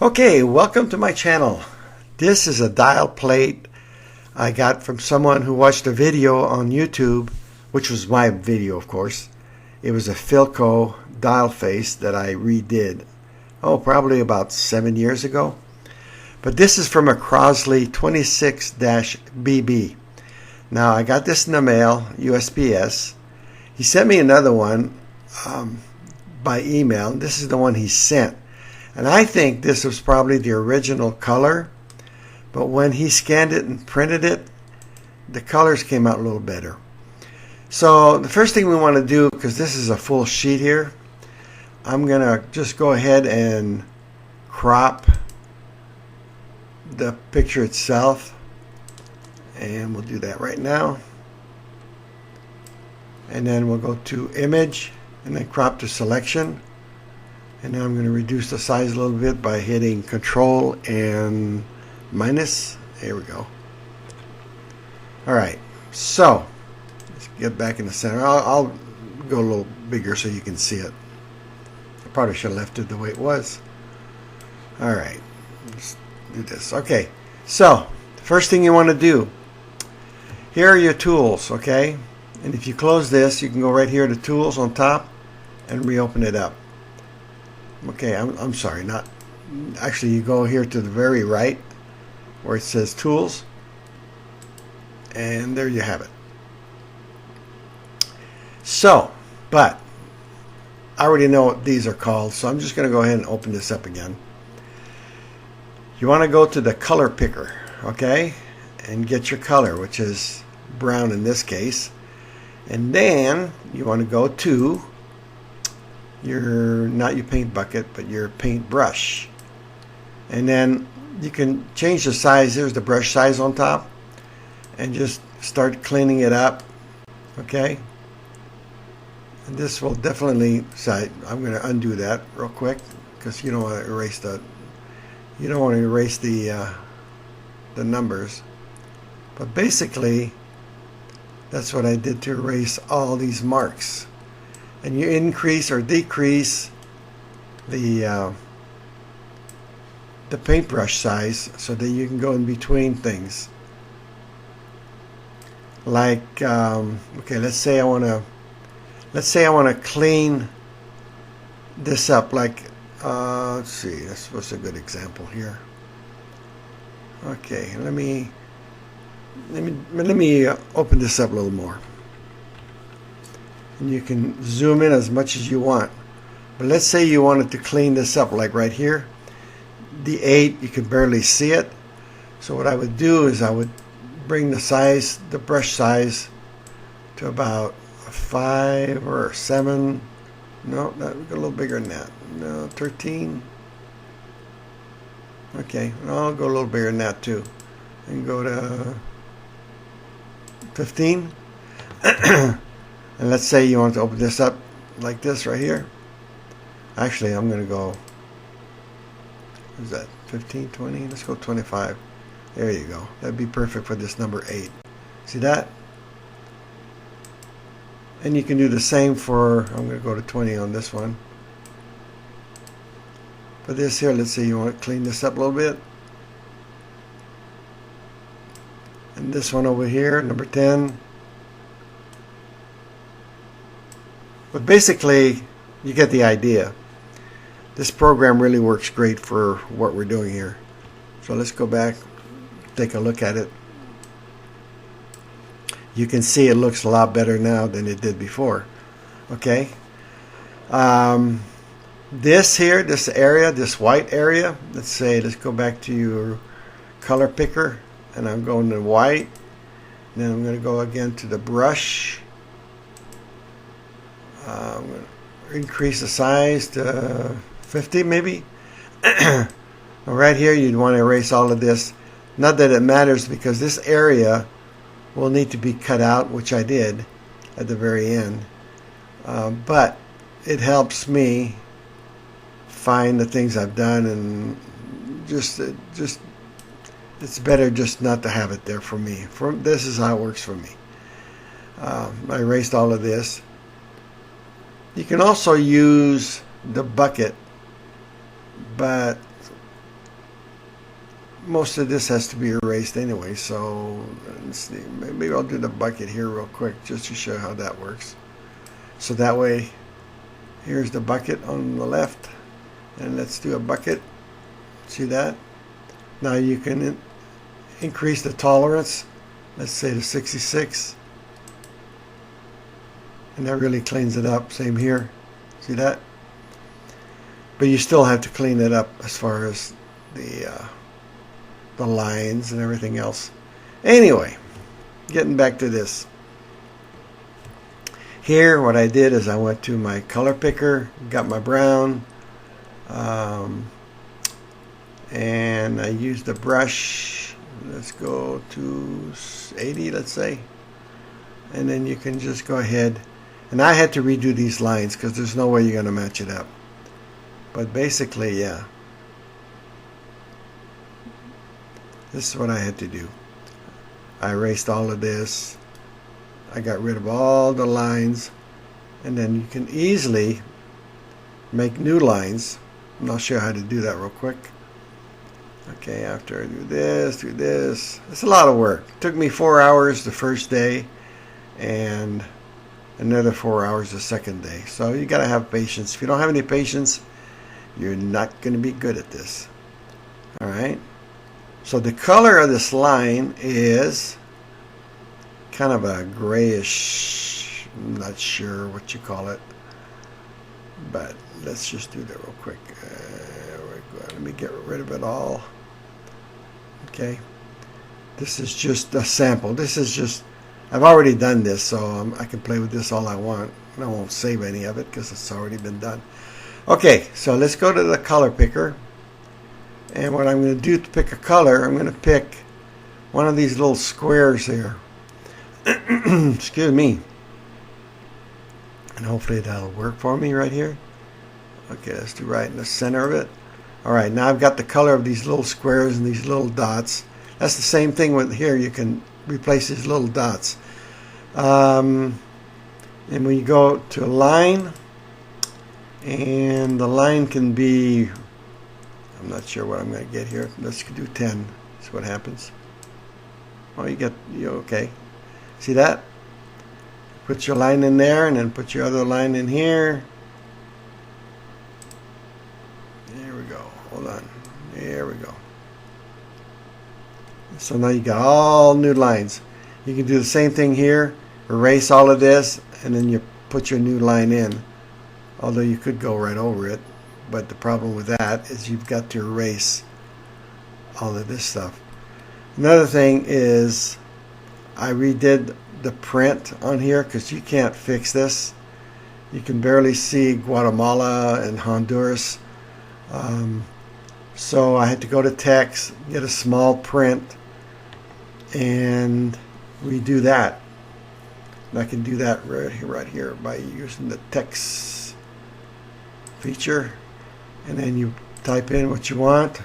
Okay, welcome to my channel. This is a dial plate I got from someone who watched a video on YouTube, which was my video, of course. It was a Philco dial face that I redid, probably about 7 years ago. But this is from a Crosley 26-BB. Now, I got this in the mail, USPS. He sent me another one by email. This is the one he sent. And I think this was probably the original color, but when he scanned it and printed it, the colors came out a little better. So the first thing we want to do, because this is a full sheet here, I'm going to just go ahead and crop the picture itself. And we'll do that right now. And then we'll go to Image and then crop to Selection. And now I'm going to reduce the size a little bit by hitting Control and minus. There we go. Alright, so let's get back in the center. I'll go a little bigger so you can see it. I probably should have left it the way it was. Alright, let's do this. Okay, so the first thing you want to do, here are your tools, okay? And if you close this, you can go right here to Tools on top and reopen it up. Okay, I'm sorry, not actually. You go here to the very right where it says Tools, and there you have it. So, but I already know what these are called, so I'm just going to go ahead and open this up again. You want to go to the color picker, okay, and get your color, which is brown in this case, and then you want to go to not your paint bucket, but your paint brush. And then you can change the size. There's the brush size on top, and just start cleaning it up, okay? And this will definitely, I'm going to undo that real quick because you don't want to erase the numbers. But basically, that's what I did to erase all these marks. And you increase or decrease the paintbrush size so that you can go in between things. Like okay, let's say I want to clean this up. Like let's see, that's what's a good example here. Okay, let me open this up a little more. And you can zoom in as much as you want. But let's say you wanted to clean this up, like right here. The 8, you can barely see it. So what I would do is I would bring the brush size to about 5 or 7. No, a little bigger than that. No, 13. Okay, I'll go a little bigger than that too. And go to 15. And let's say you want to open this up like this right here. Actually, I'm going to go, what is that, 15, 20? Let's go 25. There you go. That'd be perfect for this number 8. See that? And you can do the same for, I'm going to go to 20 on this one. For this here, let's say you want to clean this up a little bit. And this one over here, number 10. But basically, you get the idea. This program really works great for what we're doing here. So let's go back, take a look at it. You can see it looks a lot better now than it did before. Okay. This here, this area, this white area, let's go back to your color picker, and I'm going to white. Then I'm going to go again to the brush. I'm going to increase the size to 50 maybe. Right here you'd want to erase all of this. Not that it matters, because this area will need to be cut out, which I did at the very end. But it helps me find the things I've done, and just it's better just not to have it there for me. This is how it works for me. I erased all of this. You can also use the bucket, but most of this has to be erased anyway, so let's see, maybe I'll do the bucket here real quick just to show how that works. So that way, here's the bucket on the left, and let's do a bucket. See that? Now you can increase the tolerance, let's say to 66, and that really cleans it up. Same here, see that? But you still have to clean it up as far as the lines and everything else. Anyway, getting back to this. Here, what I did is I went to my color picker, got my brown, and I used the brush. Let's go to 80, let's say. And then you can just go ahead. And I had to redo these lines because there's no way you're going to match it up. But basically, yeah. This is what I had to do. I erased all of this. I got rid of all the lines. And then you can easily make new lines. And I'll show you how to do that real quick. Okay, after I do this. It's a lot of work. It took me 4 hours the first day and another 4 hours the second day. So you got to have patience. If you don't have any patience, you're not going to be good at this. All right. So the color of this line is kind of a grayish, I'm not sure what you call it, but let's just do that real quick. Let me get rid of it all. Okay, this is just a sample. This is just, I've already done this, so I can play with this all I want. I won't save any of it because it's already been done. Okay, so let's go to the color picker. And what I'm going to do to pick a color, I'm going to pick one of these little squares here. Excuse me. And hopefully that'll work for me right here. Okay, let's do right in the center of it. Alright, now I've got the color of these little squares and these little dots. That's the same thing with here. You can replace these little dots. And when you go to a line, and the line can be, I'm not sure what I'm going to get here. Let's do 10. That's what happens. Oh, you okay. See that? Put your line in there and then put your other line in here. There we go. Hold on. There we go. So now you got all new lines. You can do the same thing here. Erase all of this and then you put your new line in. Although you could go right over it. But the problem with that is you've got to erase all of this stuff. Another thing is I redid the print on here because you can't fix this. You can barely see Guatemala and Honduras. So I had to go to text, get a small print, and redo that. And I can do that right here by using the text feature. And then you type in what you want.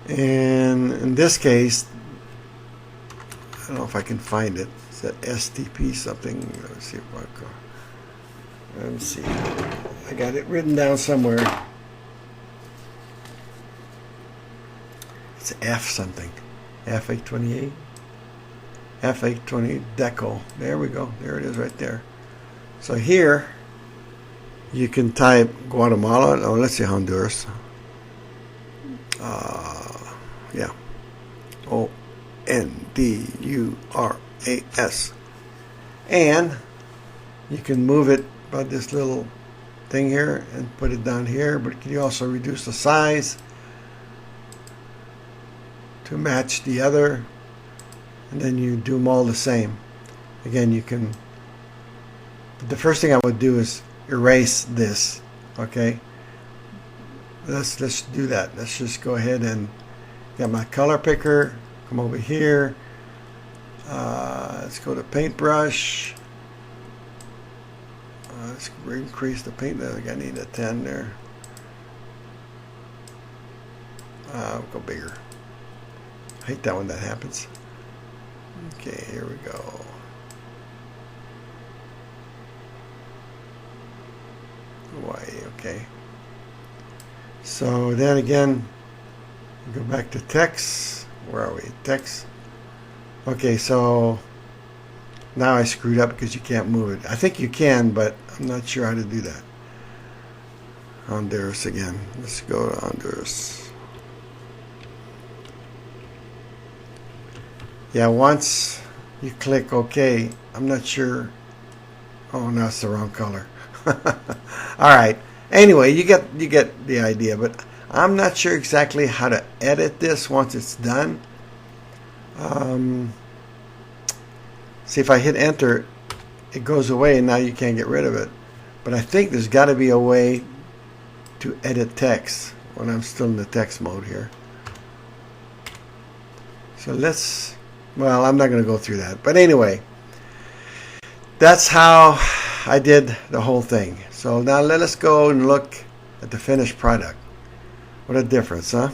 And in this case, I don't know if I can find it. It's that STP something. Let's see if I can. Let me see. I got it written down somewhere. It's F something. F828. F828 Deco. There we go. There it is right there. So here, you can type Guatemala. Oh, let's see Honduras. Yeah. Honduras. And you can move it by this little thing here and put it down here. But can you also reduce the size to match the other? And then you do them all the same. Again, you can. The first thing I would do is erase this. Okay, let's do that. Let's just go ahead and get my color picker, come over here, let's go to paintbrush, let's increase the paint. I think I need a 10 there. We'll go bigger. I hate that when that happens. Okay, here we go. Hawaii, okay. So then again, go back to text. Where are we? Text. Okay, so now I screwed up because you can't move it. I think you can, but I'm not sure how to do that. Honduras again. Let's go to Honduras. Yeah, once you click OK, I'm not sure. Oh, no, it's the wrong color. All right. Anyway, you get the idea, but I'm not sure exactly how to edit this once it's done. See, if I hit enter, it goes away and now you can't get rid of it. But I think there's got to be a way to edit text when I'm still in the text mode here. So let's, well, I'm not going to go through that. But anyway, that's how I did the whole thing. So now let us go and look at the finished product. What a difference, huh?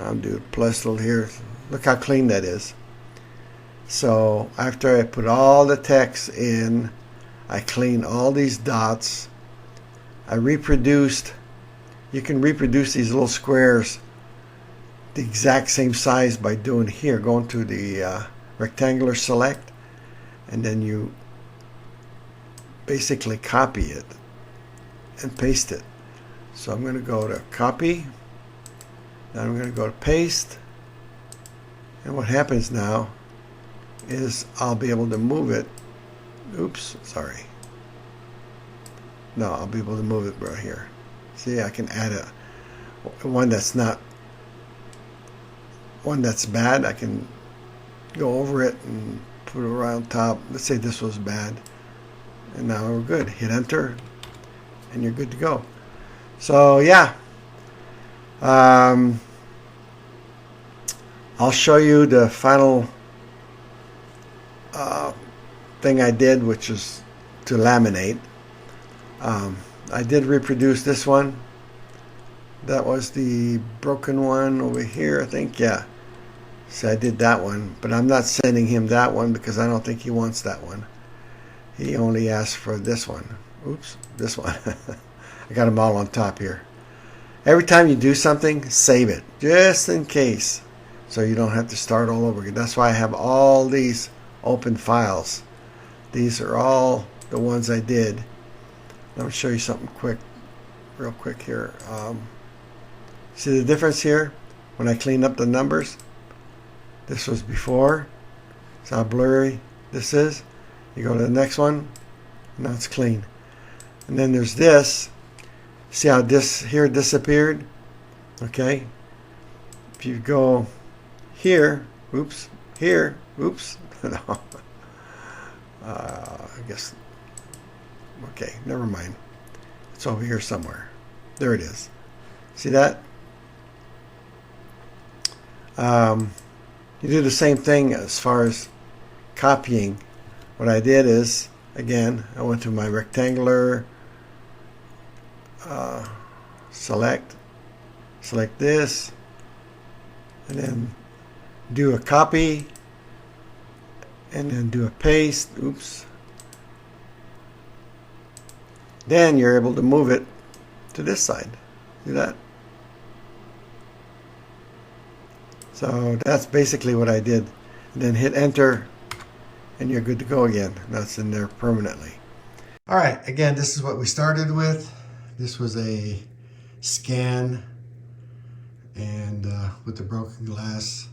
I'll do plus little here. Look how clean that is. So after I put all the text in, I cleaned all these dots. I reproduced. You can reproduce these little squares the exact same size by doing here, going to the rectangular select, and then you basically copy it and paste it. So I'm going to go to copy, then I'm going to go to paste, and what happens now is I'll be able to move it. Oops, sorry. No, I'll be able to move it right here. See, I can add one that's not, one that's bad. I can go over it and put it around top. Let's say this was bad, and now we're good. Hit enter, and you're good to go. So yeah, I'll show you the final thing I did, which is to laminate. I did reproduce this one. That was the broken one over here, I think. Yeah. So I did that one, but I'm not sending him that one because I don't think he wants that one. He only asked for this one. Oops, this one. I got them all on top here. Every time you do something, save it, just in case, so you don't have to start all over again. That's why I have all these open files. These are all the ones I did. Let me show you something real quick here. See the difference here? When I clean up the numbers, this was before. See how blurry this is? You go to the next one, now it's clean. And then there's this. See how this here disappeared? Okay. If you go here, oops, here, oops. No. I guess, okay, never mind. It's over here somewhere. There it is. See that? You do the same thing as far as copying. What I did is, again, I went to my rectangular, select this, and then do a copy, and then do a paste. Oops. Then you're able to move it to this side. See that? So that's basically what I did. And then hit enter, and you're good to go again. That's in there permanently. All right, again, this is what we started with. This was a scan and with the broken glass,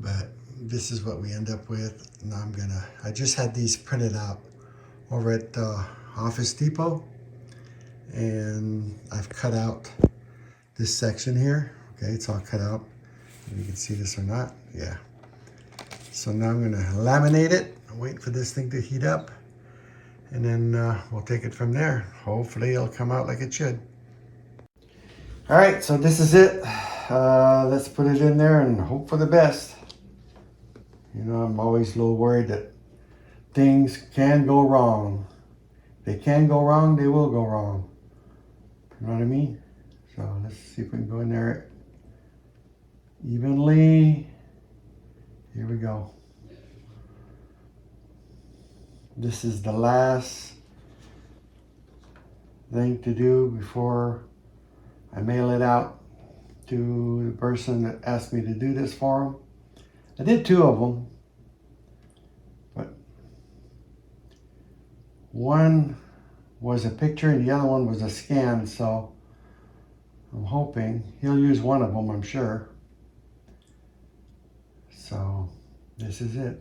but this is what we end up with. Now I just had these printed out over at Office Depot, and I've cut out this section here. Okay, it's all cut out. If you can see this or not, yeah. So now I'm gonna laminate it, wait for this thing to heat up, and then we'll take it from there. Hopefully it'll come out like it should. All right, so this is it. Let's put it in there and hope for the best. You know, I'm always a little worried that things can go wrong. They can go wrong, they will go wrong. You know what I mean? So let's see if we can go in there evenly. Here we go. This is the last thing to do before I mail it out to the person that asked me to do this for them. I did 2 of them, but one was a picture and the other one was a scan, so I'm hoping he'll use one of them, I'm sure. So this is it.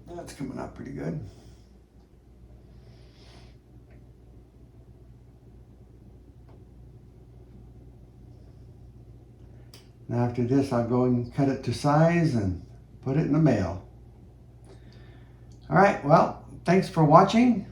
That's coming up pretty good. Now after this, I'll go and cut it to size and put it in the mail. All right, well, thanks for watching.